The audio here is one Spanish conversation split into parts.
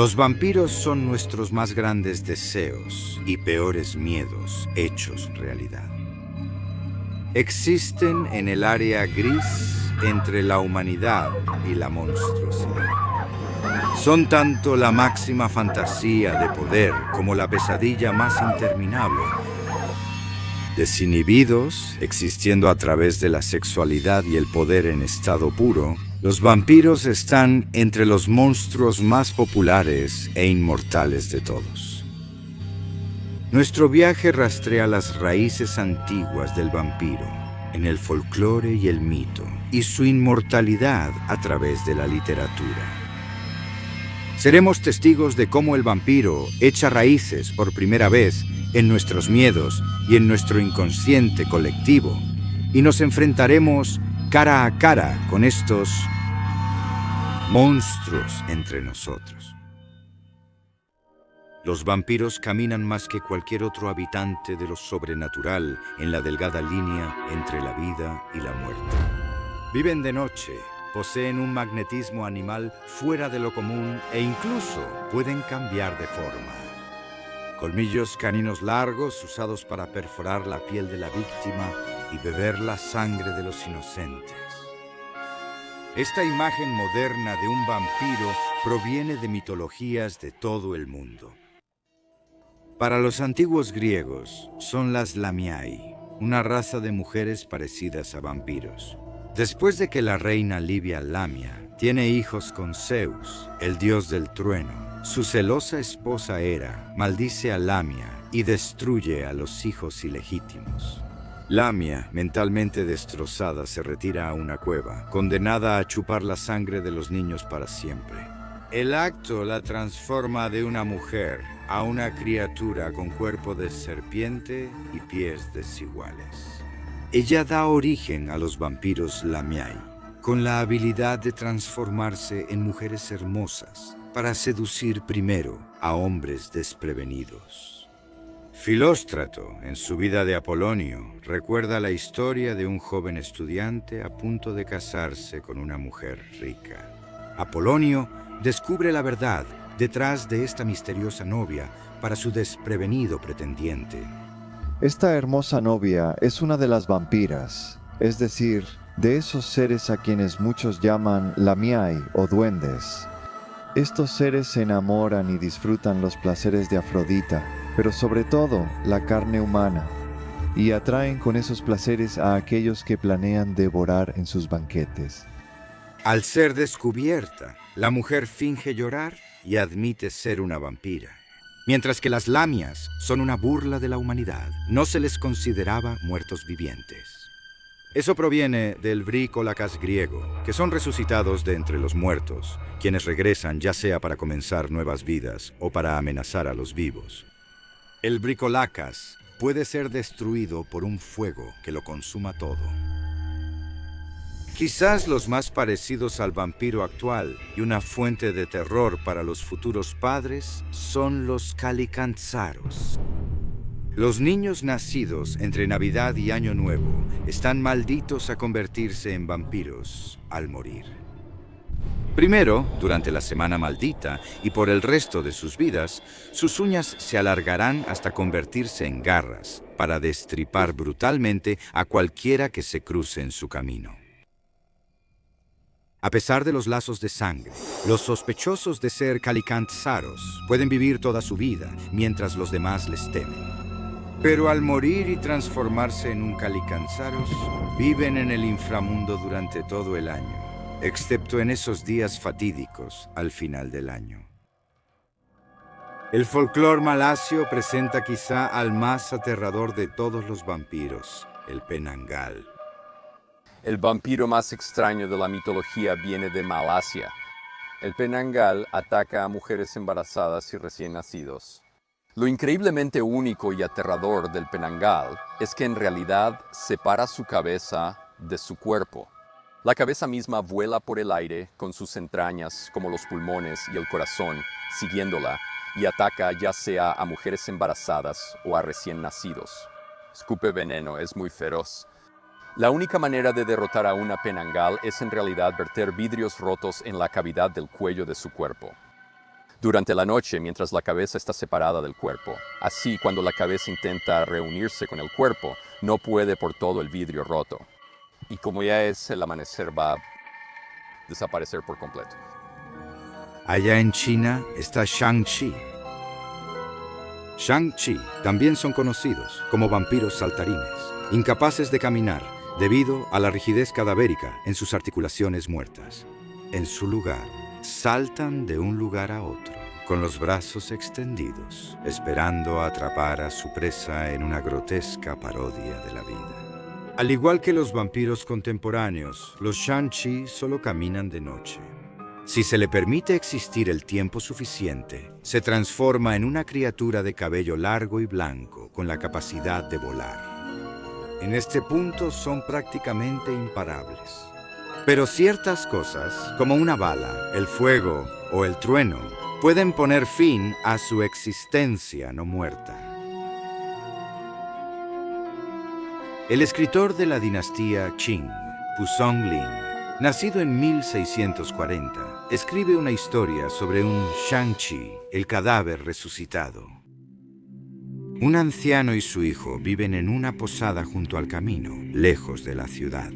Los vampiros son nuestros más grandes deseos y peores miedos hechos realidad. Existen en el área gris entre la humanidad y la monstruosidad. Son tanto la máxima fantasía de poder como la pesadilla más interminable. Desinhibidos, existiendo a través de la sexualidad y el poder en estado puro, los vampiros están entre los monstruos más populares e inmortales de todos. Nuestro viaje rastrea las raíces antiguas del vampiro, en el folclore y el mito, y su inmortalidad a través de la literatura. Seremos testigos de cómo el vampiro echa raíces por primera vez en nuestros miedos y en nuestro inconsciente colectivo, y nos enfrentaremos cara a cara con estos monstruos entre nosotros. Los vampiros caminan más que cualquier otro habitante de lo sobrenatural en la delgada línea entre la vida y la muerte. Viven de noche, poseen un magnetismo animal fuera de lo común e incluso pueden cambiar de forma. Colmillos caninos largos usados para perforar la piel de la víctima y beber la sangre de los inocentes. Esta imagen moderna de un vampiro proviene de mitologías de todo el mundo. Para los antiguos griegos son las Lamiae, una raza de mujeres parecidas a vampiros. Después de que la reina Livia Lamia tiene hijos con Zeus, el dios del trueno, su celosa esposa Hera maldice a Lamia y destruye a los hijos ilegítimos. Lamia, mentalmente destrozada, se retira a una cueva, condenada a chupar la sangre de los niños para siempre. El acto la transforma de una mujer a una criatura con cuerpo de serpiente y pies desiguales. Ella da origen a los vampiros Lamiae, con la habilidad de transformarse en mujeres hermosas para seducir primero a hombres desprevenidos. Filóstrato, en su vida de Apolonio, recuerda la historia de un joven estudiante a punto de casarse con una mujer rica. Apolonio descubre la verdad detrás de esta misteriosa novia para su desprevenido pretendiente. Esta hermosa novia es una de las vampiras, es decir, de esos seres a quienes muchos llaman Lamiae o duendes. Estos seres se enamoran y disfrutan los placeres de Afrodita, pero sobre todo la carne humana, y atraen con esos placeres a aquellos que planean devorar en sus banquetes. Al ser descubierta, la mujer finge llorar y admite ser una vampira. Mientras que las lamias son una burla de la humanidad, no se les consideraba muertos vivientes. Eso proviene del bricolacas griego, que son resucitados de entre los muertos, quienes regresan ya sea para comenzar nuevas vidas o para amenazar a los vivos. El bricolacas puede ser destruido por un fuego que lo consuma todo. Quizás los más parecidos al vampiro actual y una fuente de terror para los futuros padres son los Calicantzaros. Los niños nacidos entre Navidad y Año Nuevo están malditos a convertirse en vampiros al morir. Primero, durante la semana maldita y por el resto de sus vidas, sus uñas se alargarán hasta convertirse en garras para destripar brutalmente a cualquiera que se cruce en su camino. A pesar de los lazos de sangre, los sospechosos de ser Calicantzaros pueden vivir toda su vida mientras los demás les temen. Pero al morir y transformarse en un Calicantzaros, viven en el inframundo durante todo el año, excepto en esos días fatídicos al final del año. El folclore malasio presenta quizá al más aterrador de todos los vampiros, el Penangal. El vampiro más extraño de la mitología viene de Malasia. El Penangal ataca a mujeres embarazadas y recién nacidos. Lo increíblemente único y aterrador del Penangal es que en realidad separa su cabeza de su cuerpo. La cabeza misma vuela por el aire con sus entrañas como los pulmones y el corazón, siguiéndola, y ataca ya sea a mujeres embarazadas o a recién nacidos. Escupe veneno, es muy feroz. La única manera de derrotar a una Penangal es en realidad verter vidrios rotos en la cavidad del cuello de su cuerpo. durante la noche mientras la cabeza está separada del cuerpo. Así, cuando la cabeza intenta reunirse con el cuerpo, no puede por todo el vidrio roto. Y como ya es el amanecer, va a desaparecer por completo. Allá en China está Shang-Chi. Shang-Chi también son conocidos como vampiros saltarines, incapaces de caminar debido a la rigidez cadavérica en sus articulaciones muertas. En su lugar, saltan de un lugar a otro, con los brazos extendidos, esperando atrapar a su presa en una grotesca parodia de la vida. Al igual que los vampiros contemporáneos, los Shang-Chi solo caminan de noche. Si se le permite existir el tiempo suficiente, se transforma en una criatura de cabello largo y blanco con la capacidad de volar. En este punto son prácticamente imparables. Pero ciertas cosas, como una bala, el fuego o el trueno, pueden poner fin a su existencia no muerta. El escritor de la dinastía Qing, Puzong Lin, nacido en 1640, escribe una historia sobre un Shang-Chi, el cadáver resucitado. Un anciano y su hijo viven en una posada junto al camino, lejos de la ciudad.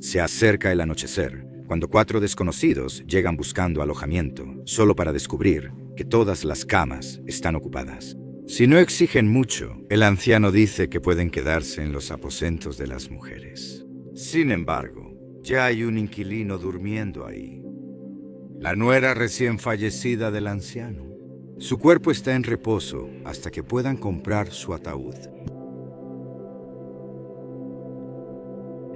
Se acerca el anochecer, cuando 4 desconocidos llegan buscando alojamiento, solo para descubrir que todas las camas están ocupadas. Si no exigen mucho, el anciano dice que pueden quedarse en los aposentos de las mujeres. Sin embargo, ya hay un inquilino durmiendo ahí. La nuera recién fallecida del anciano. Su cuerpo está en reposo hasta que puedan comprar su ataúd.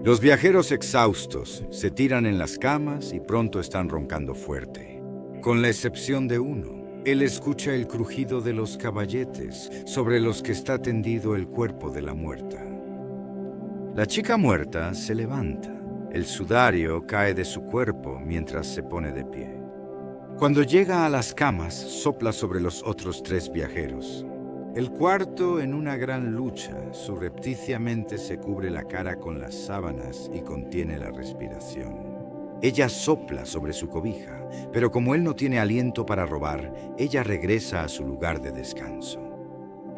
Los viajeros exhaustos se tiran en las camas y pronto están roncando fuerte. Con la excepción de uno, él escucha el crujido de los caballetes sobre los que está tendido el cuerpo de la muerta. La chica muerta se levanta. El sudario cae de su cuerpo mientras se pone de pie. Cuando llega a las camas, sopla sobre los otros 3 viajeros. El cuarto, en una gran lucha, surrepticiamente se cubre la cara con las sábanas y contiene la respiración. Ella sopla sobre su cobija, pero como él no tiene aliento para robar, ella regresa a su lugar de descanso.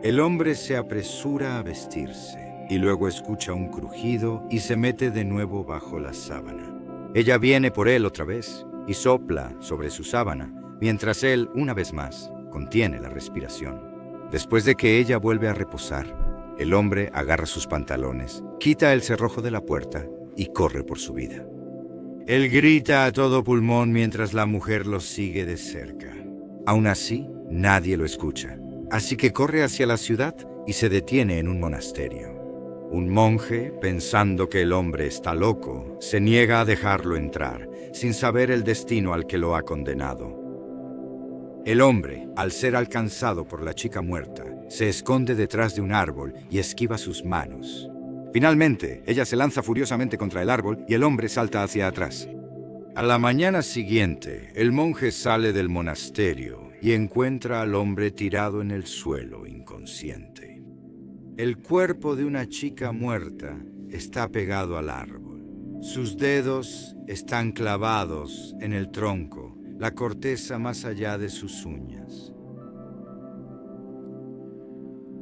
El hombre se apresura a vestirse y luego escucha un crujido y se mete de nuevo bajo la sábana. Ella viene por él otra vez y sopla sobre su sábana, mientras él, una vez más, contiene la respiración. Después de que ella vuelve a reposar, el hombre agarra sus pantalones, quita el cerrojo de la puerta y corre por su vida. Él grita a todo pulmón mientras la mujer lo sigue de cerca. Aún así, nadie lo escucha, así que corre hacia la ciudad y se detiene en un monasterio. Un monje, pensando que el hombre está loco, se niega a dejarlo entrar, sin saber el destino al que lo ha condenado. El hombre, al ser alcanzado por la chica muerta, se esconde detrás de un árbol y esquiva sus manos. Finalmente, ella se lanza furiosamente contra el árbol y el hombre salta hacia atrás. A la mañana siguiente, el monje sale del monasterio y encuentra al hombre tirado en el suelo, inconsciente. El cuerpo de una chica muerta está pegado al árbol. Sus dedos están clavados en el tronco, la corteza más allá de sus uñas.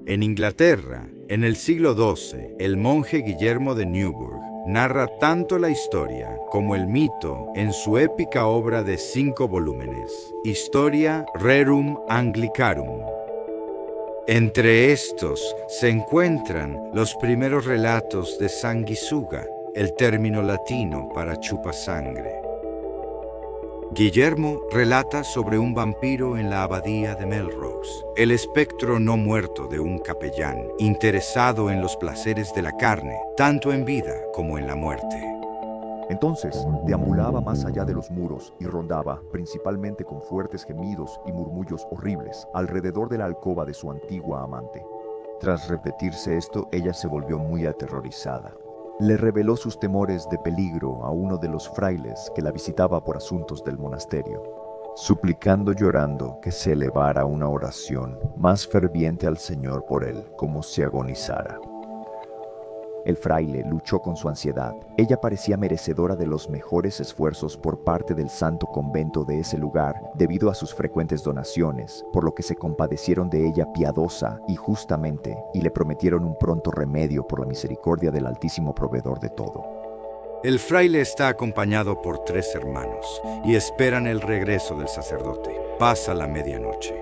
En Inglaterra, en el siglo XII, el monje Guillermo de Newburgh narra tanto la historia como el mito en su épica obra de 5 volúmenes, Historia Rerum Anglicarum. Entre estos se encuentran los primeros relatos de sanguisuga, el término latino para chupasangre. Guillermo relata sobre un vampiro en la abadía de Melrose, el espectro no muerto de un capellán, interesado en los placeres de la carne, tanto en vida como en la muerte. Entonces deambulaba más allá de los muros y rondaba, principalmente con fuertes gemidos y murmullos horribles, alrededor de la alcoba de su antigua amante. Tras repetirse esto, ella se volvió muy aterrorizada. Le reveló sus temores de peligro a uno de los frailes que la visitaba por asuntos del monasterio, suplicando llorando que se elevara una oración más ferviente al Señor por él, como si agonizara. El fraile luchó con su ansiedad. Ella parecía merecedora de los mejores esfuerzos por parte del santo convento de ese lugar, debido a sus frecuentes donaciones, por lo que se compadecieron de ella piadosa y justamente, y le prometieron un pronto remedio por la misericordia del Altísimo Proveedor de todo. El fraile está acompañado por 3 hermanos y esperan el regreso del sacerdote. Pasa la medianoche.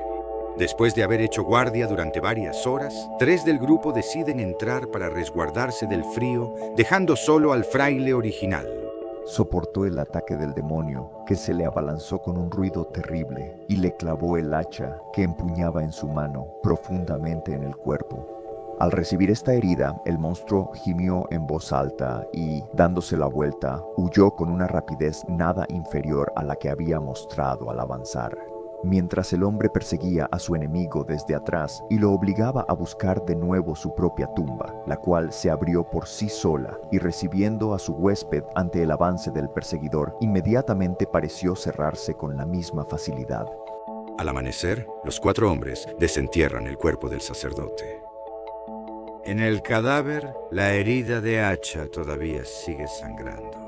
Después de haber hecho guardia durante varias horas, 3 del grupo deciden entrar para resguardarse del frío, dejando solo al fraile original. Soportó el ataque del demonio, que se le abalanzó con un ruido terrible y le clavó el hacha que empuñaba en su mano profundamente en el cuerpo. Al recibir esta herida, el monstruo gimió en voz alta y, dándose la vuelta, huyó con una rapidez nada inferior a la que había mostrado al avanzar. Mientras el hombre perseguía a su enemigo desde atrás y lo obligaba a buscar de nuevo su propia tumba, la cual se abrió por sí sola y recibiendo a su huésped ante el avance del perseguidor, inmediatamente pareció cerrarse con la misma facilidad. Al amanecer, los 4 hombres desentierran el cuerpo del sacerdote. En el cadáver, la herida de hacha todavía sigue sangrando.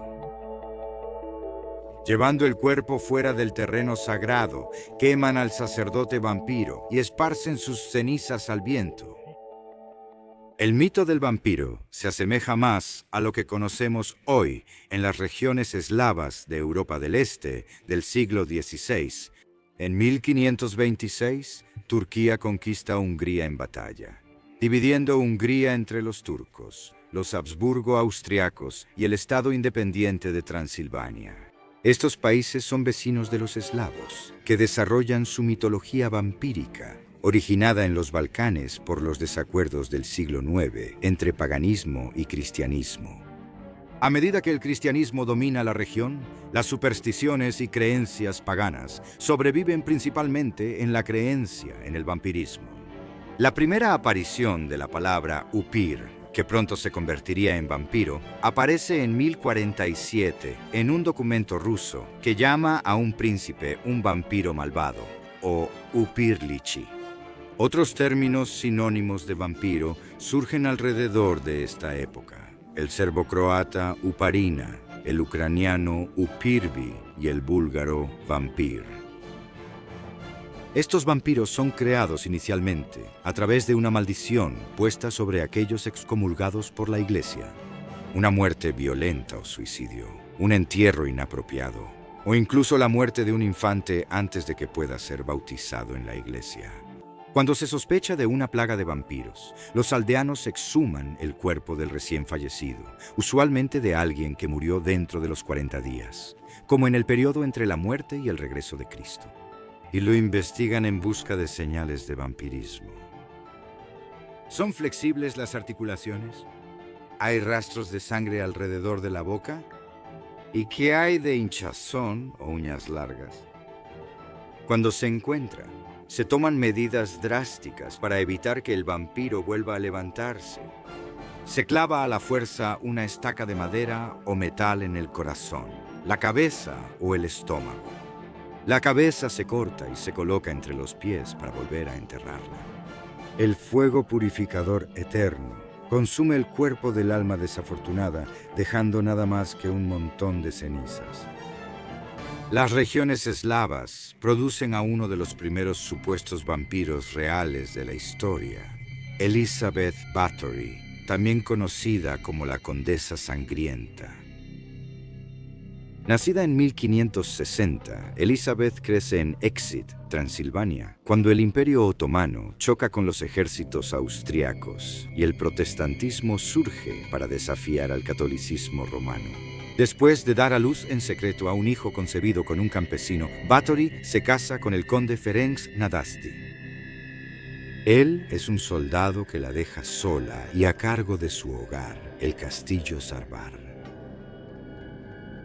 Llevando el cuerpo fuera del terreno sagrado, queman al sacerdote vampiro y esparcen sus cenizas al viento. El mito del vampiro se asemeja más a lo que conocemos hoy en las regiones eslavas de Europa del Este del siglo XVI. En 1526, Turquía conquista Hungría en batalla, dividiendo Hungría entre los turcos, los Habsburgo austriacos y el Estado independiente de Transilvania. Estos países son vecinos de los eslavos, que desarrollan su mitología vampírica, originada en los Balcanes por los desacuerdos del siglo IX entre paganismo y cristianismo. A medida que el cristianismo domina la región, las supersticiones y creencias paganas sobreviven principalmente en la creencia en el vampirismo. La primera aparición de la palabra upir, que pronto se convertiría en vampiro, aparece en 1047 en un documento ruso que llama a un príncipe un vampiro malvado, o upirlichi. Otros términos sinónimos de vampiro surgen alrededor de esta época: el serbo-croata uparina, el ucraniano upirvi y el búlgaro vampir. Estos vampiros son creados inicialmente a través de una maldición puesta sobre aquellos excomulgados por la Iglesia. Una muerte violenta o suicidio, un entierro inapropiado, o incluso la muerte de un infante antes de que pueda ser bautizado en la Iglesia. Cuando se sospecha de una plaga de vampiros, los aldeanos exhuman el cuerpo del recién fallecido, usualmente de alguien que murió dentro de los 40 días, como en el periodo entre la muerte y el regreso de Cristo, y lo investigan en busca de señales de vampirismo. ¿Son flexibles las articulaciones? ¿Hay rastros de sangre alrededor de la boca? ¿Y qué hay de hinchazón o uñas largas? Cuando se encuentra, se toman medidas drásticas para evitar que el vampiro vuelva a levantarse. Se clava a la fuerza una estaca de madera o metal en el corazón, la cabeza o el estómago. La cabeza se corta y se coloca entre los pies para volver a enterrarla. El fuego purificador eterno consume el cuerpo del alma desafortunada, dejando nada más que un montón de cenizas. Las regiones eslavas producen a uno de los primeros supuestos vampiros reales de la historia, Elizabeth Bathory, también conocida como la Condesa Sangrienta. Nacida en 1560, Elizabeth crece en Exit, Transilvania, cuando el Imperio Otomano choca con los ejércitos austriacos y el protestantismo surge para desafiar al catolicismo romano. Después de dar a luz en secreto a un hijo concebido con un campesino, Bathory se casa con el conde Ferenc Nadasti. Él es un soldado que la deja sola y a cargo de su hogar, el castillo Zarbar.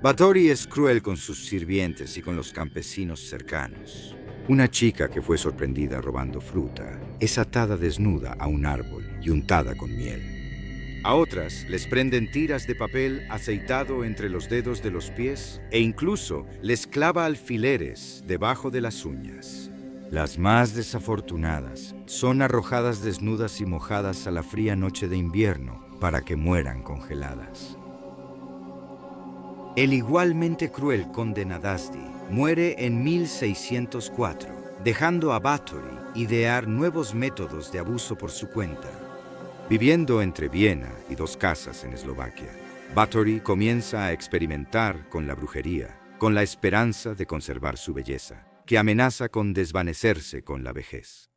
Bathory es cruel con sus sirvientes y con los campesinos cercanos. Una chica que fue sorprendida robando fruta es atada desnuda a un árbol y untada con miel. A otras les prenden tiras de papel aceitado entre los dedos de los pies e incluso les clava alfileres debajo de las uñas. Las más desafortunadas son arrojadas desnudas y mojadas a la fría noche de invierno para que mueran congeladas. El igualmente cruel conde Nadasdi muere en 1604, dejando a Báthory idear nuevos métodos de abuso por su cuenta. Viviendo entre Viena y 2 casas en Eslovaquia, Báthory comienza a experimentar con la brujería, con la esperanza de conservar su belleza, que amenaza con desvanecerse con la vejez.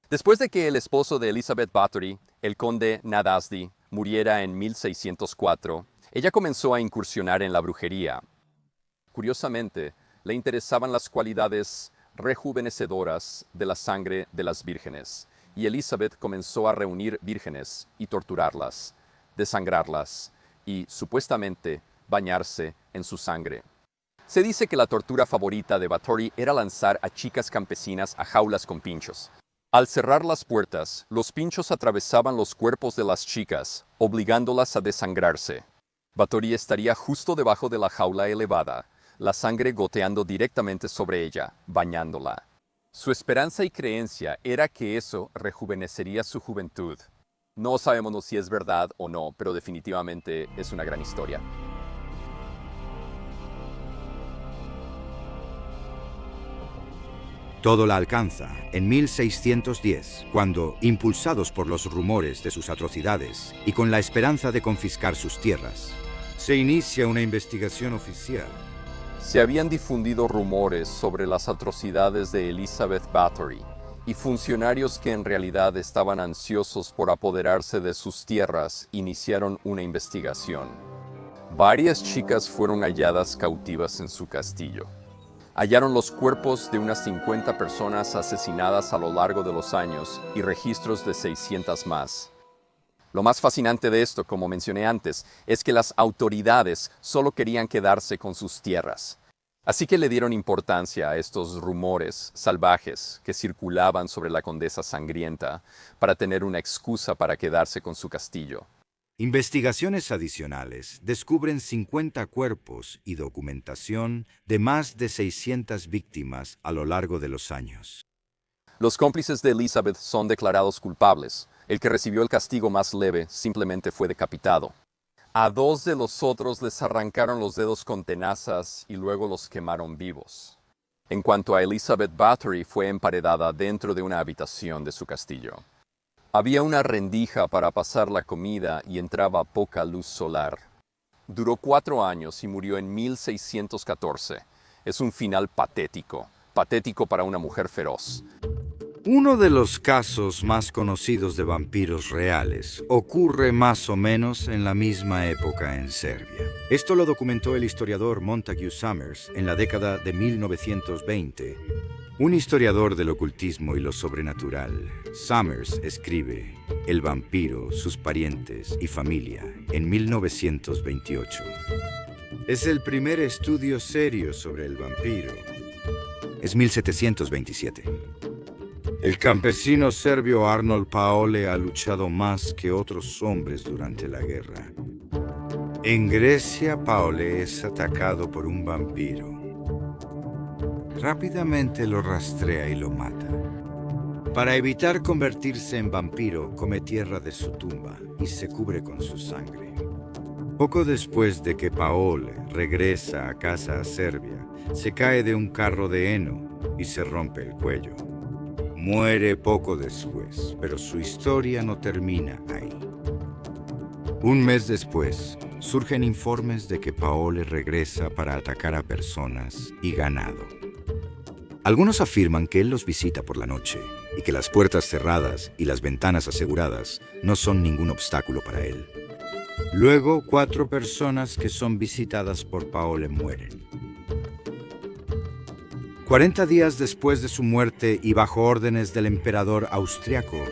Después de que el esposo de Elizabeth Báthory, el conde Nadasdi, muriera en 1604, ella comenzó a incursionar en la brujería. Curiosamente, le interesaban las cualidades rejuvenecedoras de la sangre de las vírgenes, y Elizabeth comenzó a reunir vírgenes y torturarlas, desangrarlas y, supuestamente, bañarse en su sangre. Se dice que la tortura favorita de Báthory era lanzar a chicas campesinas a jaulas con pinchos. Al cerrar las puertas, los pinchos atravesaban los cuerpos de las chicas, obligándolas a desangrarse. Báthory estaría justo debajo de la jaula elevada, la sangre goteando directamente sobre ella, bañándola. Su esperanza y creencia era que eso rejuvenecería su juventud. No sabemos si es verdad o no, pero definitivamente es una gran historia. Todo la alcanza en 1610, cuando, impulsados por los rumores de sus atrocidades y con la esperanza de confiscar sus tierras, se inicia una investigación oficial. Se habían difundido rumores sobre las atrocidades de Elizabeth Báthory, y funcionarios que en realidad estaban ansiosos por apoderarse de sus tierras iniciaron una investigación. Varias chicas fueron halladas cautivas en su castillo. Hallaron los cuerpos de unas 50 personas asesinadas a lo largo de los años y registros de 600 más. Lo más fascinante de esto, como mencioné antes, es que las autoridades solo querían quedarse con sus tierras. Así que le dieron importancia a estos rumores salvajes que circulaban sobre la condesa sangrienta para tener una excusa para quedarse con su castillo. Investigaciones adicionales descubren 50 cuerpos y documentación de más de 600 víctimas a lo largo de los años. Los cómplices de Elizabeth son declarados culpables. El que recibió el castigo más leve simplemente fue decapitado. A 2 de los otros les arrancaron los dedos con tenazas y luego los quemaron vivos. En cuanto a Elizabeth Báthory, fue emparedada dentro de una habitación de su castillo. Había una rendija para pasar la comida y entraba poca luz solar. Duró 4 años y murió en 1614. Es un final patético para una mujer feroz. Uno de los casos más conocidos de vampiros reales ocurre más o menos en la misma época en Serbia. Esto lo documentó el historiador Montague Summers en la década de 1920. Un historiador del ocultismo y lo sobrenatural, Summers escribe El vampiro, sus parientes y familia en 1928. Es el primer estudio serio sobre el vampiro. Es 1727. El campesino serbio Arnold Paole ha luchado más que otros hombres durante la guerra. En Grecia, Paole es atacado por un vampiro. Rápidamente lo rastrea y lo mata. Para evitar convertirse en vampiro, come tierra de su tumba y se cubre con su sangre. Poco después de que Paole regresa a casa a Serbia, se cae de un carro de heno y se rompe el cuello. Muere poco después, pero su historia no termina ahí. Un mes después, surgen informes de que Paole regresa para atacar a personas y ganado. Algunos afirman que él los visita por la noche y que las puertas cerradas y las ventanas aseguradas no son ningún obstáculo para él. Luego, 4 personas que son visitadas por Paole mueren. 40 días después de su muerte y bajo órdenes del emperador austriaco,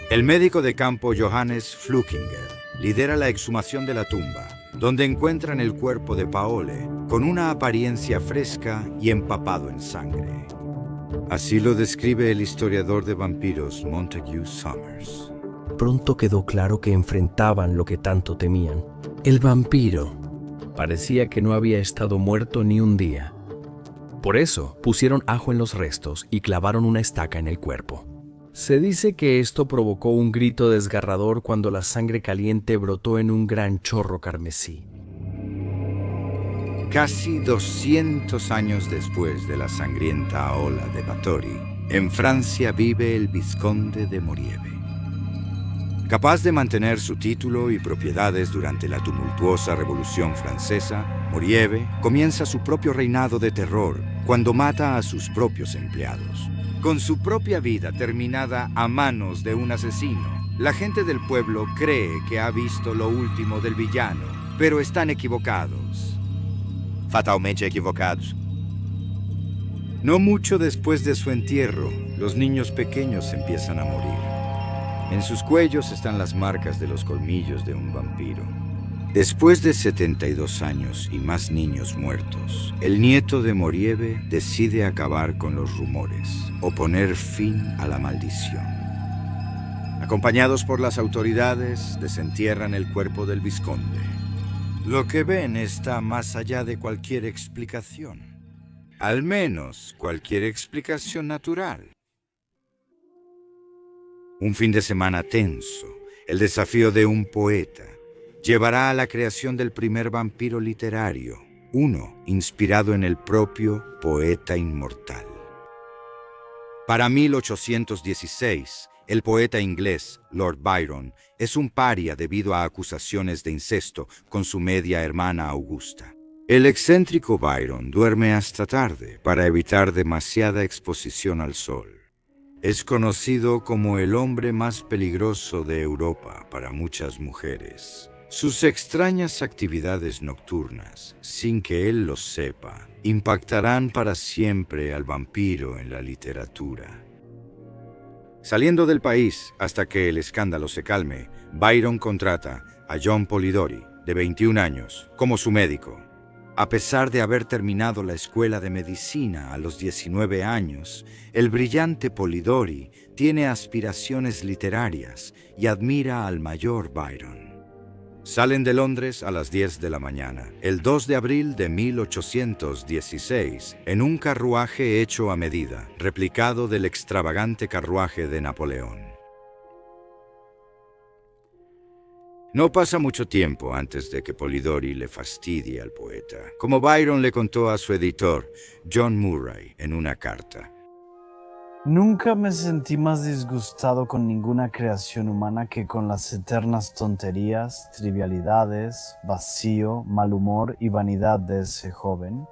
el médico de campo Johannes Flukinger lidera la exhumación de la tumba, donde encuentran el cuerpo de Paole con una apariencia fresca y empapado en sangre. Así lo describe el historiador de vampiros Montague Summers. Pronto quedó claro que enfrentaban lo que tanto temían. El vampiro. Parecía que no había estado muerto ni un día. Por eso pusieron ajo en los restos y clavaron una estaca en el cuerpo. Se dice que esto provocó un grito desgarrador cuando la sangre caliente brotó en un gran chorro carmesí. Casi 200 años después de la sangrienta ola de Báthory, en Francia vive el vizconde de Morieve. Capaz de mantener su título y propiedades durante la tumultuosa Revolución Francesa, Morieve comienza su propio reinado de terror cuando mata a sus propios empleados. Con su propia vida terminada a manos de un asesino, la gente del pueblo cree que ha visto lo último del villano, pero están equivocados. Fatalmente equivocados. No mucho después de su entierro, los niños pequeños empiezan a morir. En sus cuellos están las marcas de los colmillos de un vampiro. Después de 72 años y más niños muertos, el nieto de Morieve decide acabar con los rumores o poner fin a la maldición. Acompañados por las autoridades, desentierran el cuerpo del vizconde. Lo que ven está más allá de cualquier explicación. Al menos cualquier explicación natural. Un fin de semana tenso, el desafío de un poeta, llevará a la creación del primer vampiro literario, uno inspirado en el propio poeta inmortal. Para 1816, el poeta inglés Lord Byron es un paria debido a acusaciones de incesto con su media hermana Augusta. El excéntrico Byron duerme hasta tarde para evitar demasiada exposición al sol. Es conocido como el hombre más peligroso de Europa para muchas mujeres. Sus extrañas actividades nocturnas, sin que él lo sepa, impactarán para siempre al vampiro en la literatura. Saliendo del país hasta que el escándalo se calme, Byron contrata a John Polidori, de 21 años, como su médico. A pesar de haber terminado la escuela de medicina a los 19 años, el brillante Polidori tiene aspiraciones literarias y admira al mayor Byron. Salen de Londres a las 10 de la mañana, el 2 de abril de 1816, en un carruaje hecho a medida, replicado del extravagante carruaje de Napoleón. No pasa mucho tiempo antes de que Polidori le fastidie al poeta, como Byron le contó a su editor, John Murray, en una carta. Nunca me sentí más disgustado con ninguna creación humana que con las eternas tonterías, trivialidades, vacío, mal humor y vanidad de ese joven.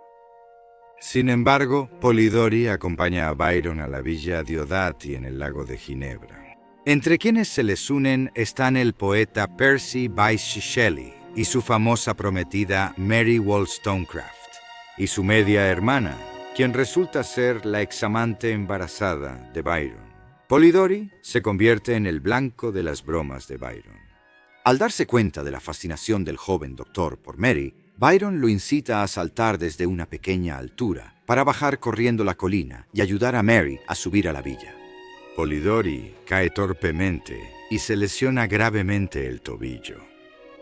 Sin embargo, Polidori acompaña a Byron a la villa Diodati en el lago de Ginebra. Entre quienes se les unen están el poeta Percy Bysshe Shelley y su famosa prometida Mary Wollstonecraft, y su media hermana, quien resulta ser la examante embarazada de Byron. Polidori se convierte en el blanco de las bromas de Byron. Al darse cuenta de la fascinación del joven doctor por Mary, Byron lo incita a saltar desde una pequeña altura para bajar corriendo la colina y ayudar a Mary a subir a la villa. Polidori cae torpemente y se lesiona gravemente el tobillo.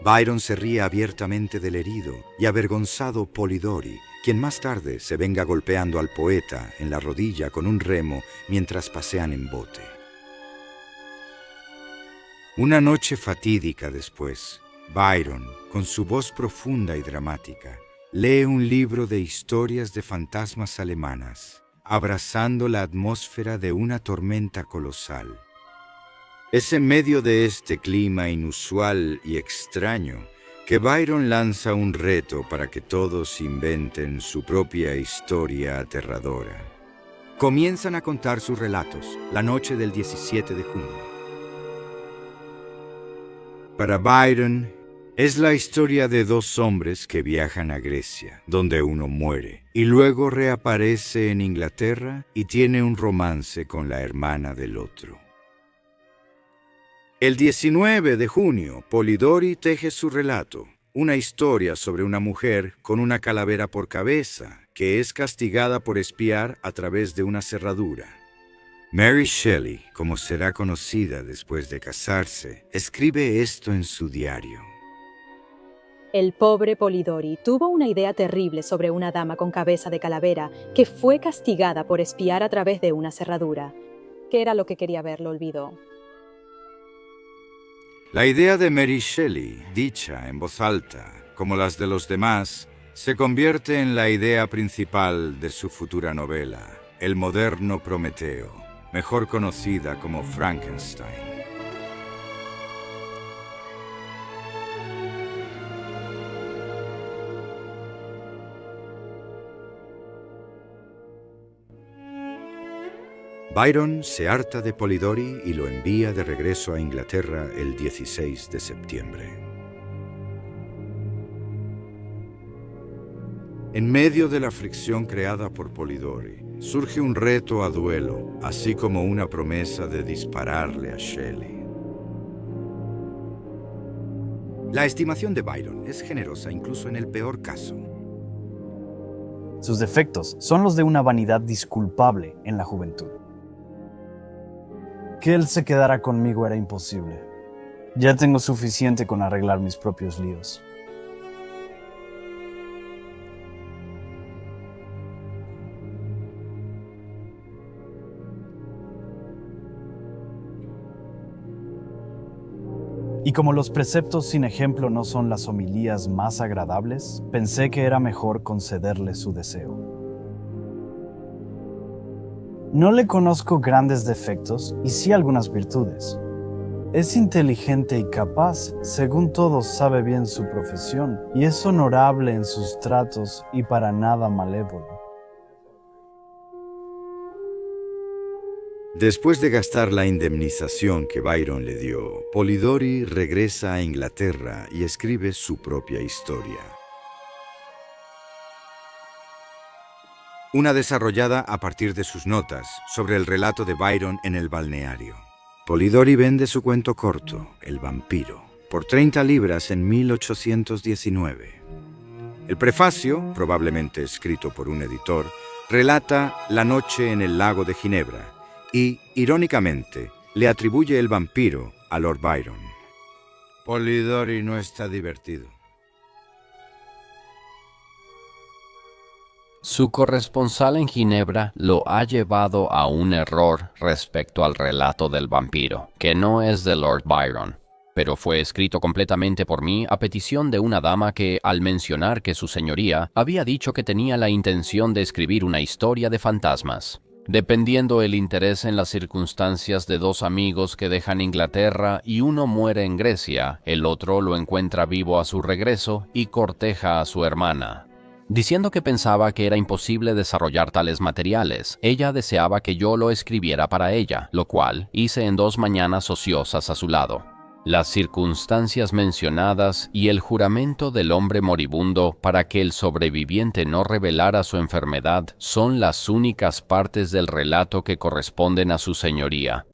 Byron se ríe abiertamente del herido y avergonzado Polidori, quien más tarde se venga golpeando al poeta en la rodilla con un remo mientras pasean en bote. Una noche fatídica después, Byron, con su voz profunda y dramática, lee un libro de historias de fantasmas alemanas, abrazando la atmósfera de una tormenta colosal. Es en medio de este clima inusual y extraño que Byron lanza un reto para que todos inventen su propia historia aterradora. Comienzan a contar sus relatos la noche del 17 de junio. Para Byron, es la historia de dos hombres que viajan a Grecia, donde uno muere, y luego reaparece en Inglaterra y tiene un romance con la hermana del otro. El 19 de junio, Polidori teje su relato, una historia sobre una mujer con una calavera por cabeza que es castigada por espiar a través de una cerradura. Mary Shelley, como será conocida después de casarse, escribe esto en su diario. El pobre Polidori tuvo una idea terrible sobre una dama con cabeza de calavera que fue castigada por espiar a través de una cerradura. que era lo que quería ver, lo olvidó. La idea de Mary Shelley, dicha en voz alta, como las de los demás, se convierte en la idea principal de su futura novela, el moderno Prometeo, mejor conocida como Frankenstein. Byron se harta de Polidori y lo envía de regreso a Inglaterra el 16 de septiembre. En medio de la fricción creada por Polidori, surge un reto a duelo, así como una promesa de dispararle a Shelley. La estimación de Byron es generosa incluso en el peor caso. Sus defectos son los de una vanidad disculpable en la juventud. Que él se quedara conmigo era imposible. Ya tengo suficiente con arreglar mis propios líos. Y como los preceptos sin ejemplo no son las homilías más agradables, pensé que era mejor concederle su deseo. No le conozco grandes defectos y sí algunas virtudes. Es inteligente y capaz, según todos sabe bien su profesión, y es honorable en sus tratos y para nada malévolo. Después de gastar la indemnización que Byron le dio, Polidori regresa a Inglaterra y escribe su propia historia. Una desarrollada a partir de sus notas sobre el relato de Byron en el balneario. Polidori vende su cuento corto, El vampiro, por 30 libras en 1819. El prefacio, probablemente escrito por un editor, relata la noche en el lago de Ginebra y, irónicamente, le atribuye el vampiro a Lord Byron. Polidori no está divertido. Su corresponsal en Ginebra lo ha llevado a un error respecto al relato del vampiro, que no es de Lord Byron, pero fue escrito completamente por mí a petición de una dama que, al mencionar que su señoría había dicho que tenía la intención de escribir una historia de fantasmas. Dependiendo el interés en las circunstancias de dos amigos que dejan Inglaterra y uno muere en Grecia, el otro lo encuentra vivo a su regreso y corteja a su hermana. Diciendo que pensaba que era imposible desarrollar tales materiales, ella deseaba que yo lo escribiera para ella, lo cual hice en 2 mañanas ociosas a su lado. Las circunstancias mencionadas y el juramento del hombre moribundo para que el sobreviviente no revelara su enfermedad son las únicas partes del relato que corresponden a su señoría.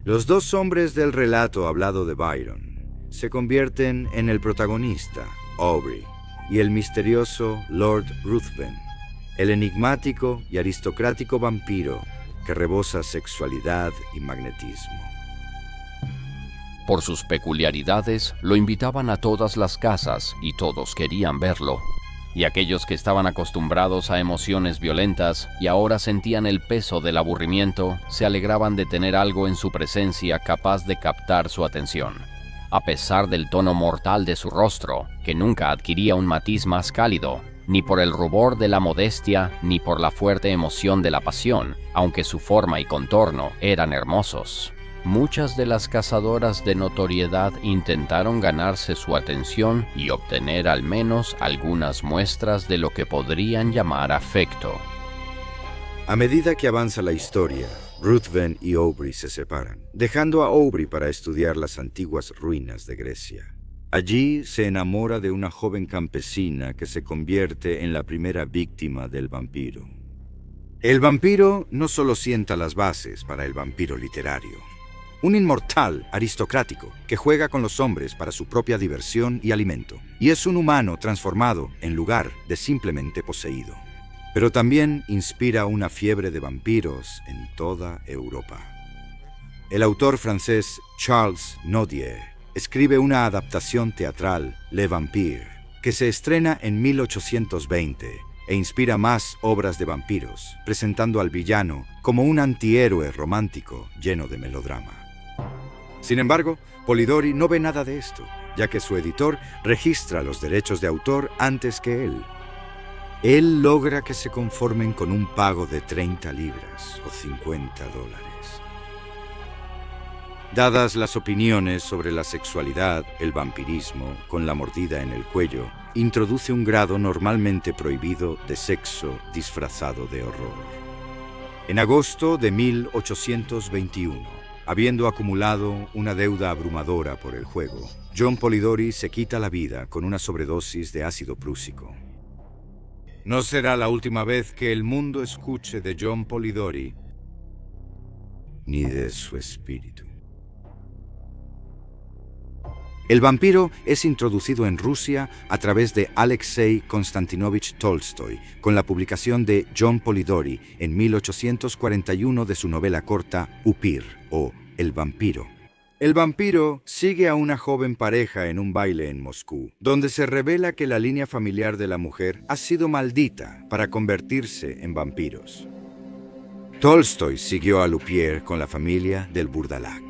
Los dos hombres del relato hablado de Byron se convierten en el protagonista, Aubrey, y el misterioso Lord Ruthven, el enigmático y aristocrático vampiro que rebosa sexualidad y magnetismo. Por sus peculiaridades, lo invitaban a todas las casas y todos querían verlo. Y aquellos que estaban acostumbrados a emociones violentas y ahora sentían el peso del aburrimiento, se alegraban de tener algo en su presencia capaz de captar su atención. A pesar del tono mortal de su rostro, que nunca adquiría un matiz más cálido, ni por el rubor de la modestia, ni por la fuerte emoción de la pasión, aunque su forma y contorno eran hermosos. Muchas de las cazadoras de notoriedad intentaron ganarse su atención y obtener al menos algunas muestras de lo que podrían llamar afecto. A medida que avanza la historia, Ruthven y Aubrey se separan, dejando a Aubrey para estudiar las antiguas ruinas de Grecia. Allí se enamora de una joven campesina que se convierte en la primera víctima del vampiro. El vampiro no solo sienta las bases para el vampiro literario. Un inmortal aristocrático que juega con los hombres para su propia diversión y alimento, y es un humano transformado en lugar de simplemente poseído. Pero también inspira una fiebre de vampiros en toda Europa. El autor francés Charles Nodier escribe una adaptación teatral, Le Vampire, que se estrena en 1820 e inspira más obras de vampiros, presentando al villano como un antihéroe romántico lleno de melodrama. Sin embargo, Polidori no ve nada de esto, ya que su editor registra los derechos de autor antes que él. Él logra que se conformen con un pago de 30 libras o $50. Dadas las opiniones sobre la sexualidad, el vampirismo, con la mordida en el cuello, introduce un grado normalmente prohibido de sexo disfrazado de horror. En agosto de 1821, habiendo acumulado una deuda abrumadora por el juego, John Polidori se quita la vida con una sobredosis de ácido prúsico. No será la última vez que el mundo escuche de John Polidori ni de su espíritu. El vampiro es introducido en Rusia a través de Alexei Konstantinovich Tolstoy con la publicación de John Polidori en 1841 de su novela corta Upir o El vampiro. El vampiro sigue a una joven pareja en un baile en Moscú, donde se revela que la línea familiar de la mujer ha sido maldita para convertirse en vampiros. Tolstoy siguió a Lupier con la familia del Burdalac.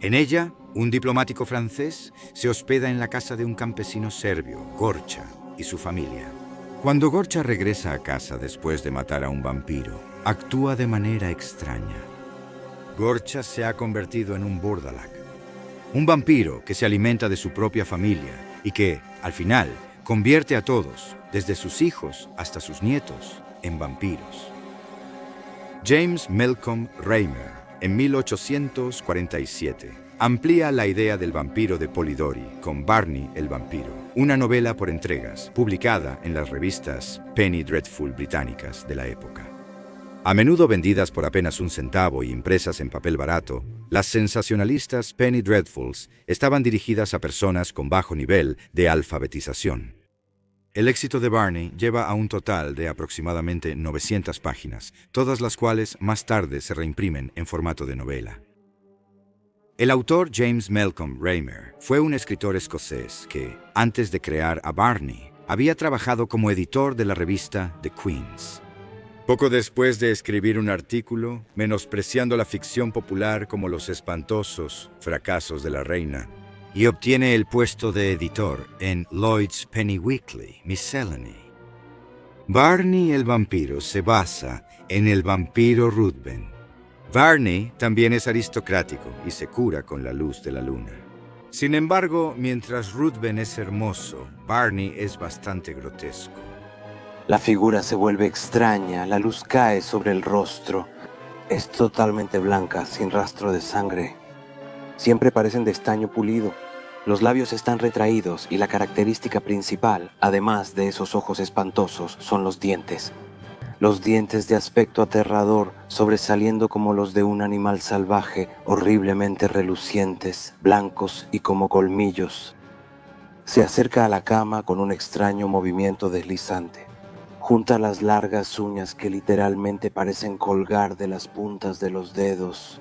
En ella, un diplomático francés se hospeda en la casa de un campesino serbio, Gorcha, y su familia. Cuando Gorcha regresa a casa después de matar a un vampiro, actúa de manera extraña. Gorcha se ha convertido en un Burdalac, un vampiro que se alimenta de su propia familia y que, al final, convierte a todos, desde sus hijos hasta sus nietos, en vampiros. James Malcolm Raymer, en 1847, amplía la idea del vampiro de Polidori con Barney el vampiro, una novela por entregas, publicada en las revistas Penny Dreadful británicas de la época. A menudo vendidas por apenas un centavo y impresas en papel barato, las sensacionalistas Penny Dreadfuls estaban dirigidas a personas con bajo nivel de alfabetización. El éxito de Barney lleva a un total de aproximadamente 900 páginas, todas las cuales más tarde se reimprimen en formato de novela. El autor James Malcolm Raymer fue un escritor escocés que, antes de crear a Barney, había trabajado como editor de la revista The Queens. Poco después de escribir un artículo menospreciando la ficción popular como los espantosos fracasos de la reina, y obtiene el puesto de editor en Lloyd's Penny Weekly Miscellany. Barney el vampiro se basa en el vampiro Ruthven. Barney también es aristocrático y se cura con la luz de la luna. Sin embargo, mientras Ruthven es hermoso, Barney es bastante grotesco. La figura se vuelve extraña, la luz cae sobre el rostro. Es totalmente blanca, sin rastro de sangre. Siempre parecen de estaño pulido. Los labios están retraídos y la característica principal, además de esos ojos espantosos, son los dientes. Los dientes de aspecto aterrador, sobresaliendo como los de un animal salvaje, horriblemente relucientes, blancos y como colmillos. Se acerca a la cama con un extraño movimiento deslizante. Junta las largas uñas que literalmente parecen colgar de las puntas de los dedos.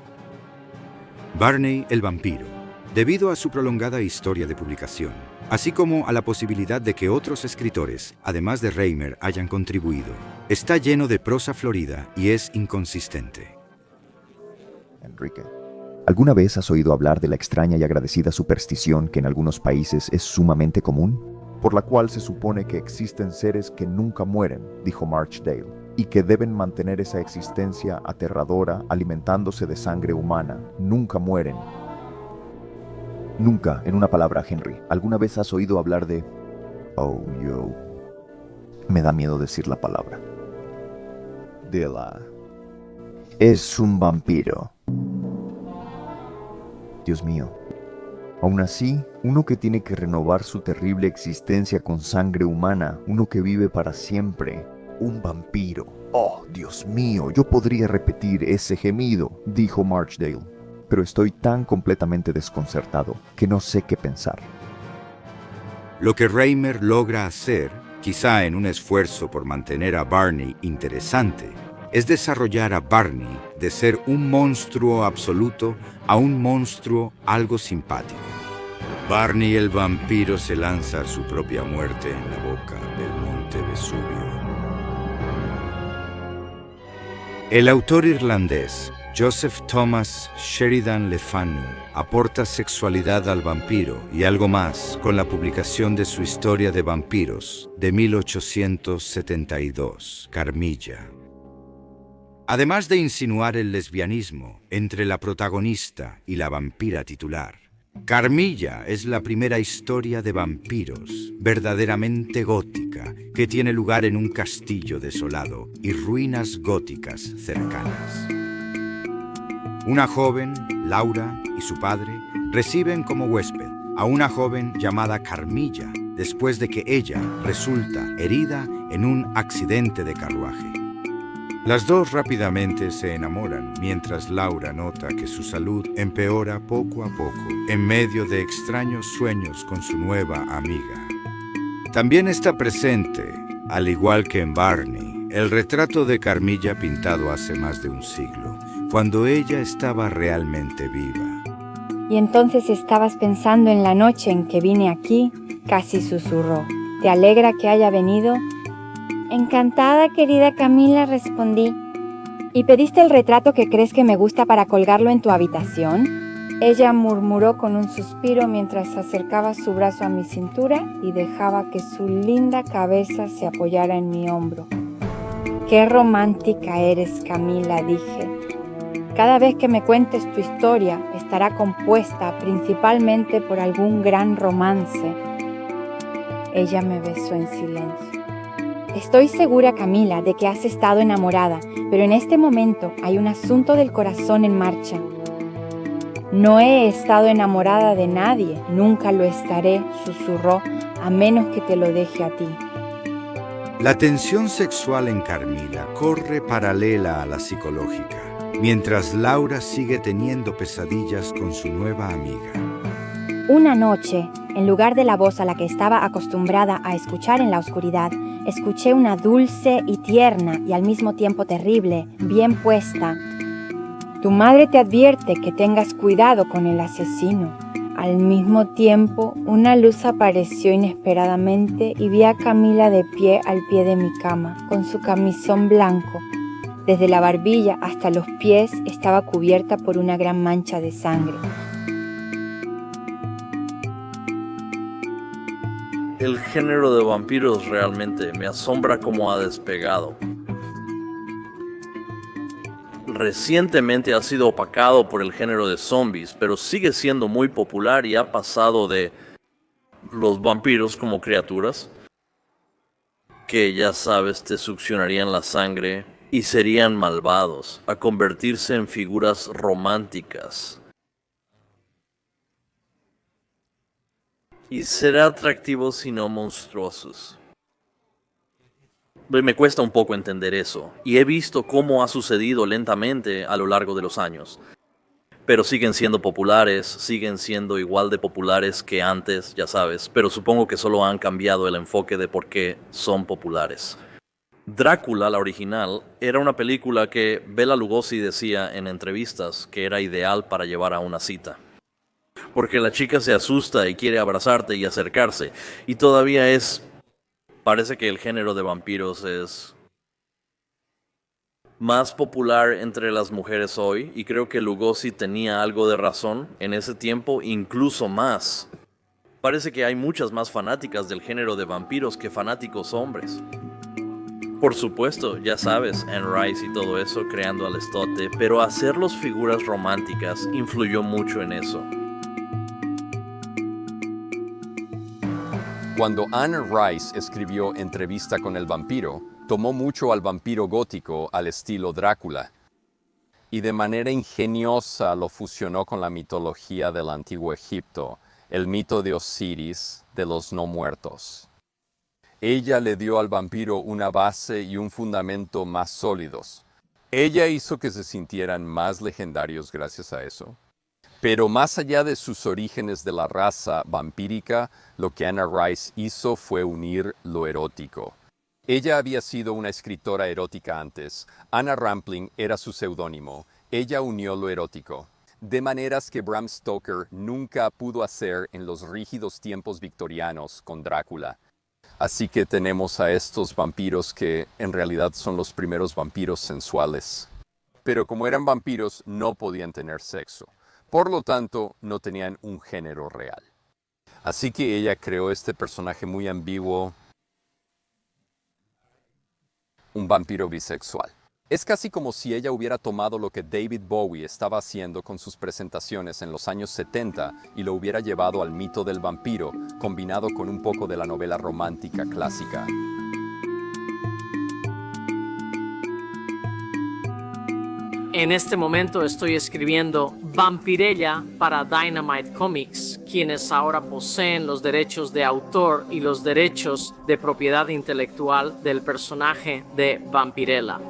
Barney el vampiro, debido a su prolongada historia de publicación, así como a la posibilidad de que otros escritores, además de Raymer, hayan contribuido, está lleno de prosa florida y es inconsistente. Enrique, ¿alguna vez has oído hablar de la extraña y agradecida superstición que en algunos países es sumamente común? Por la cual se supone que existen seres que nunca mueren, dijo Marchdale, y que deben mantener esa existencia aterradora alimentándose de sangre humana. Nunca mueren. Nunca, en una palabra, Henry. ¿Alguna vez has oído hablar de... Oh, yo... Me da miedo decir la palabra. De la... Es un vampiro. Dios mío. Aún así, uno que tiene que renovar su terrible existencia con sangre humana, uno que vive para siempre. Un vampiro. Oh, Dios mío, yo podría repetir ese gemido, dijo Marchdale. Pero estoy tan completamente desconcertado que no sé qué pensar. Lo que Raymer logra hacer, quizá en un esfuerzo por mantener a Barney interesante, es desarrollar a Barney de ser un monstruo absoluto a un monstruo algo simpático. Barney el vampiro se lanza a su propia muerte en la boca del monte Vesubio. El autor irlandés Joseph Thomas Sheridan Le Fanu aporta sexualidad al vampiro y algo más con la publicación de su Historia de vampiros de 1872, Carmilla. Además de insinuar el lesbianismo entre la protagonista y la vampira titular, Carmilla es la primera historia de vampiros verdaderamente gótica que tiene lugar en un castillo desolado y ruinas góticas cercanas. Una joven, Laura, y su padre reciben como huésped a una joven llamada Carmilla después de que ella resulta herida en un accidente de carruaje. Las dos rápidamente se enamoran mientras Laura nota que su salud empeora poco a poco en medio de extraños sueños con su nueva amiga. También está presente, al igual que en Barney, el retrato de Carmilla pintado hace más de un siglo, cuando ella estaba realmente viva. Y entonces estabas pensando en la noche en que vine aquí, casi susurró. ¿Te alegra que haya venido? Encantada, querida Camila, respondí. ¿Y pediste el retrato que crees que me gusta para colgarlo en tu habitación? Ella murmuró con un suspiro mientras acercaba su brazo a mi cintura y dejaba que su linda cabeza se apoyara en mi hombro. Qué romántica eres, Camila, dije. Cada vez que me cuentes tu historia estará compuesta principalmente por algún gran romance. Ella me besó en silencio. Estoy segura, Camila, de que has estado enamorada, pero en este momento hay un asunto del corazón en marcha. No he estado enamorada de nadie, nunca lo estaré, susurró, a menos que te lo deje a ti. La tensión sexual en Carmila corre paralela a la psicológica, mientras Laura sigue teniendo pesadillas con su nueva amiga. Una noche, en lugar de la voz a la que estaba acostumbrada a escuchar en la oscuridad, escuché una dulce y tierna y al mismo tiempo terrible, bien puesta. Tu madre te advierte que tengas cuidado con el asesino. Al mismo tiempo, una luz apareció inesperadamente y vi a Camila de pie al pie de mi cama, con su camisón blanco. Desde la barbilla hasta los pies estaba cubierta por una gran mancha de sangre. El género de vampiros realmente me asombra cómo ha despegado. Recientemente ha sido opacado por el género de zombies, pero sigue siendo muy popular y ha pasado de los vampiros como criaturas, que ya sabes te succionarían la sangre y serían malvados, a convertirse en figuras románticas. Y ser atractivos y no monstruosos. Me cuesta un poco entender eso, y he visto cómo ha sucedido lentamente a lo largo de los años. Pero siguen siendo populares, siguen siendo igual de populares que antes, ya sabes, pero supongo que solo han cambiado el enfoque de por qué son populares. Drácula, la original, era una película que Bela Lugosi decía en entrevistas que era ideal para llevar a una cita. Porque la chica se asusta y quiere abrazarte y acercarse. Y todavía parece que el género de vampiros es más popular entre las mujeres hoy. Y creo que Lugosi tenía algo de razón en ese tiempo, incluso más. Parece que hay muchas más fanáticas del género de vampiros que fanáticos hombres. Por supuesto, ya sabes, Anne Rice y todo eso creando al estote. Pero hacerlos figuras románticas influyó mucho en eso. Cuando Anne Rice escribió Entrevista con el vampiro, tomó mucho al vampiro gótico al estilo Drácula, y de manera ingeniosa lo fusionó con la mitología del antiguo Egipto, el mito de Osiris, de los no muertos. Ella le dio al vampiro una base y un fundamento más sólidos. Ella hizo que se sintieran más legendarios gracias a eso. Pero más allá de sus orígenes de la raza vampírica, lo que Anne Rice hizo fue unir lo erótico. Ella había sido una escritora erótica antes. Anna Rampling era su seudónimo. Ella unió lo erótico, de maneras que Bram Stoker nunca pudo hacer en los rígidos tiempos victorianos con Drácula. Así que tenemos a estos vampiros que en realidad son los primeros vampiros sensuales. Pero como eran vampiros, no podían tener sexo. Por lo tanto, no tenían un género real. Así que ella creó este personaje muy ambiguo, un vampiro bisexual. Es casi como si ella hubiera tomado lo que David Bowie estaba haciendo con sus presentaciones en los años 70 y lo hubiera llevado al mito del vampiro, combinado con un poco de la novela romántica clásica. En este momento estoy escribiendo Vampirella para Dynamite Comics, quienes ahora poseen los derechos de autor y los derechos de propiedad intelectual del personaje de Vampirella,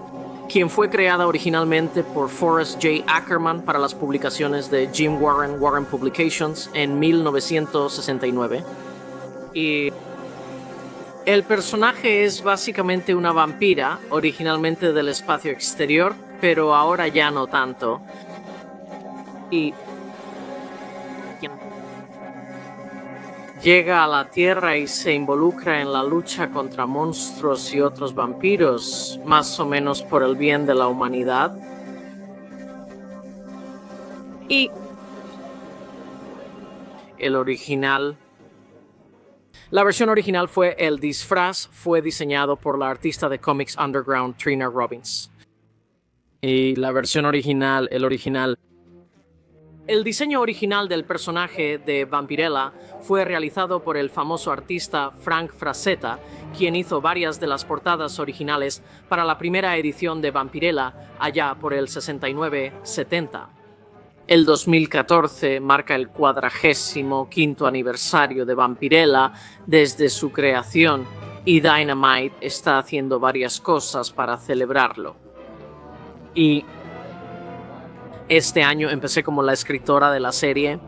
quien fue creada originalmente por Forrest J. Ackerman para las publicaciones de Jim Warren, Warren Publications, en 1969. Y el personaje es básicamente una vampira, originalmente del espacio exterior, pero ahora ya no tanto. Y llega a la Tierra y se involucra en la lucha contra monstruos y otros vampiros, más o menos por el bien de la humanidad. Y la versión original el disfraz fue diseñado por la artista de Comics Underground Trina Robbins. Y la versión original, el diseño original del personaje de Vampirella fue realizado por el famoso artista Frank Frazetta, quien hizo varias de las portadas originales para la primera edición de Vampirella allá por el 69-70. El 2014 marca el 45º aniversario de Vampirella desde su creación y Dynamite está haciendo varias cosas para celebrarlo. Y este año empecé como la escritora de la serie.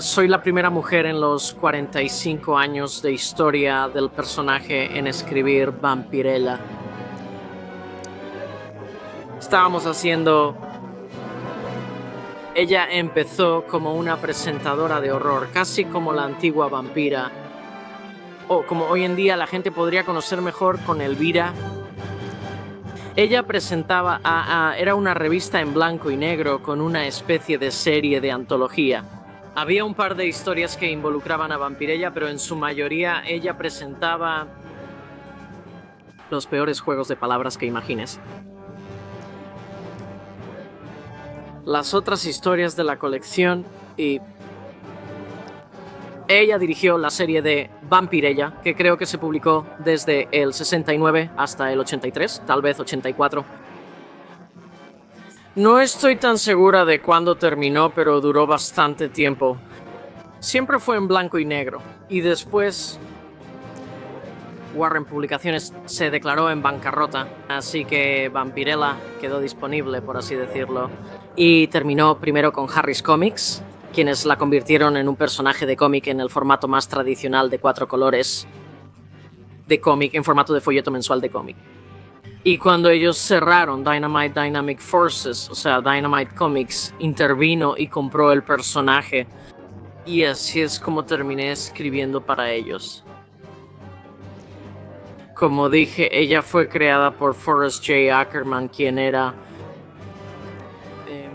Soy la primera mujer en los 45 años de historia del personaje en escribir Vampirella. Ella empezó como una presentadora de horror, casi como la antigua vampira, o como hoy en día la gente podría conocer mejor con Elvira. Ella presentaba era una revista en blanco y negro con una especie de serie de antología. Había un par de historias que involucraban a Vampirella, pero en su mayoría ella presentaba los peores juegos de palabras que imagines. Las otras historias de la colección y ella dirigió la serie de Vampirella, que creo que se publicó desde el 69 hasta el 83, tal vez 84. No estoy tan segura de cuándo terminó, pero duró bastante tiempo. Siempre fue en blanco y negro, y después Warren Publicaciones se declaró en bancarrota, así que Vampirella quedó disponible, por así decirlo, y terminó primero con Harris Comics, quienes la convirtieron en un personaje de cómic en el formato más tradicional de 4 colores de cómic, en formato de folleto mensual de cómic. Y cuando ellos cerraron, Dynamite Dynamic Forces, o sea, Dynamite Comics, intervino y compró el personaje. Y así es como terminé escribiendo para ellos. Como dije, ella fue creada por Forrest J. Ackerman, quien era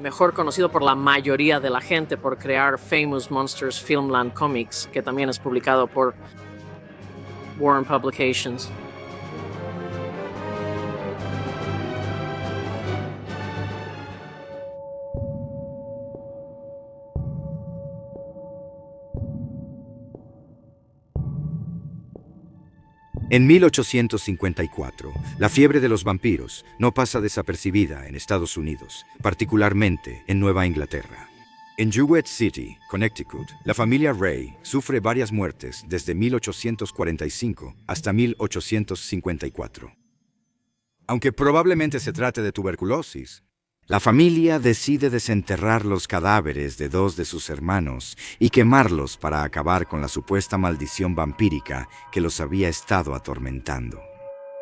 mejor conocido por la mayoría de la gente por crear Famous Monsters Filmland Comics, que también es publicado por Warren Publications. En 1854, la fiebre de los vampiros no pasa desapercibida en Estados Unidos, particularmente en Nueva Inglaterra. En Jewett City, Connecticut, la familia Ray sufre varias muertes desde 1845 hasta 1854. Aunque probablemente se trate de tuberculosis, la familia decide desenterrar los cadáveres de 2 de sus hermanos y quemarlos para acabar con la supuesta maldición vampírica que los había estado atormentando.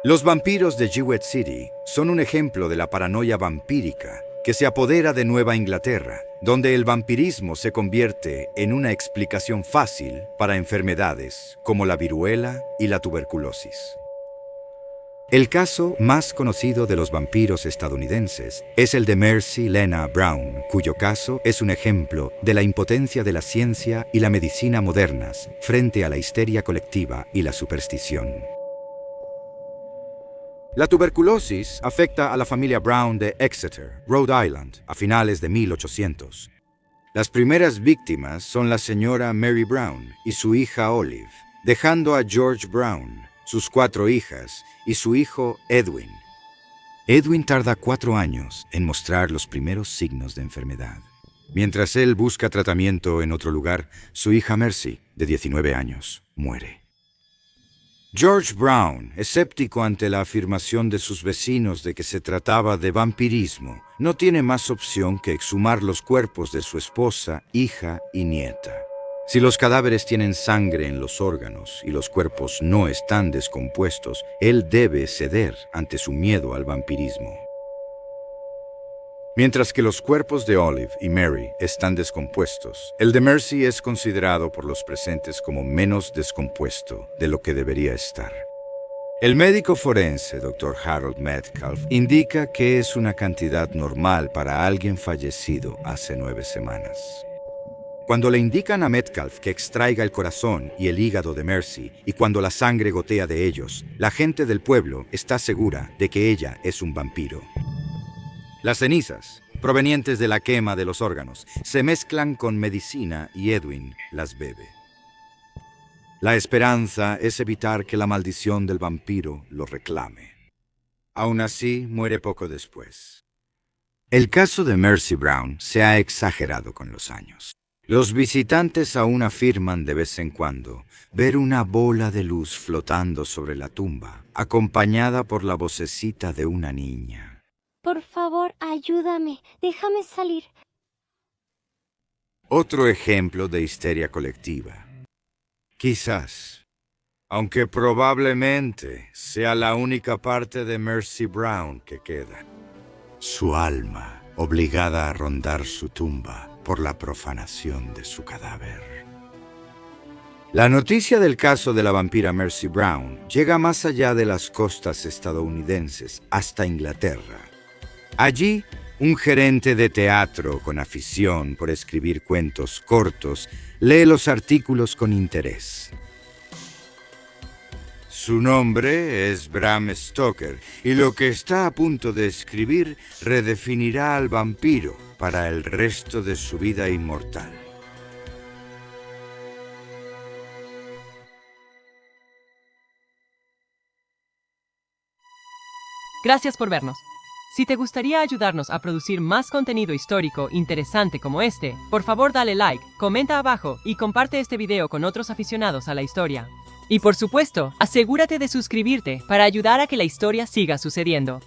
Los vampiros de Jewett City son un ejemplo de la paranoia vampírica que se apodera de Nueva Inglaterra, donde el vampirismo se convierte en una explicación fácil para enfermedades como la viruela y la tuberculosis. El caso más conocido de los vampiros estadounidenses es el de Mercy Lena Brown, cuyo caso es un ejemplo de la impotencia de la ciencia y la medicina modernas frente a la histeria colectiva y la superstición. La tuberculosis afecta a la familia Brown de Exeter, Rhode Island, a finales de 1800. Las primeras víctimas son la señora Mary Brown y su hija Olive, dejando a George Brown, sus 4 hijas y su hijo Edwin. Edwin tarda 4 años en mostrar los primeros signos de enfermedad. Mientras él busca tratamiento en otro lugar, su hija Mercy, de 19 años, muere. George Brown, escéptico ante la afirmación de sus vecinos de que se trataba de vampirismo, no tiene más opción que exhumar los cuerpos de su esposa, hija y nieta. Si los cadáveres tienen sangre en los órganos y los cuerpos no están descompuestos, él debe ceder ante su miedo al vampirismo. Mientras que los cuerpos de Olive y Mary están descompuestos, el de Mercy es considerado por los presentes como menos descompuesto de lo que debería estar. El médico forense, Dr. Harold Metcalf, indica que es una cantidad normal para alguien fallecido hace 9 semanas. Cuando le indican a Metcalf que extraiga el corazón y el hígado de Mercy, y cuando la sangre gotea de ellos, la gente del pueblo está segura de que ella es un vampiro. Las cenizas, provenientes de la quema de los órganos, se mezclan con medicina y Edwin las bebe. La esperanza es evitar que la maldición del vampiro lo reclame. Aún así, muere poco después. El caso de Mercy Brown se ha exagerado con los años. Los visitantes aún afirman de vez en cuando ver una bola de luz flotando sobre la tumba, acompañada por la vocecita de una niña. Por favor, ayúdame. Déjame salir. Otro ejemplo de histeria colectiva. Quizás, aunque probablemente sea la única parte de Mercy Brown que queda. Su alma, obligada a rondar su tumba por la profanación de su cadáver. La noticia del caso de la vampira Mercy Brown llega más allá de las costas estadounidenses hasta Inglaterra. Allí, un gerente de teatro con afición por escribir cuentos cortos lee los artículos con interés. Su nombre es Bram Stoker y lo que está a punto de escribir redefinirá al vampiro para el resto de su vida inmortal. Gracias por vernos. Si te gustaría ayudarnos a producir más contenido histórico interesante como este, por favor dale like, comenta abajo y comparte este video con otros aficionados a la historia. Y por supuesto, asegúrate de suscribirte para ayudar a que la historia siga sucediendo.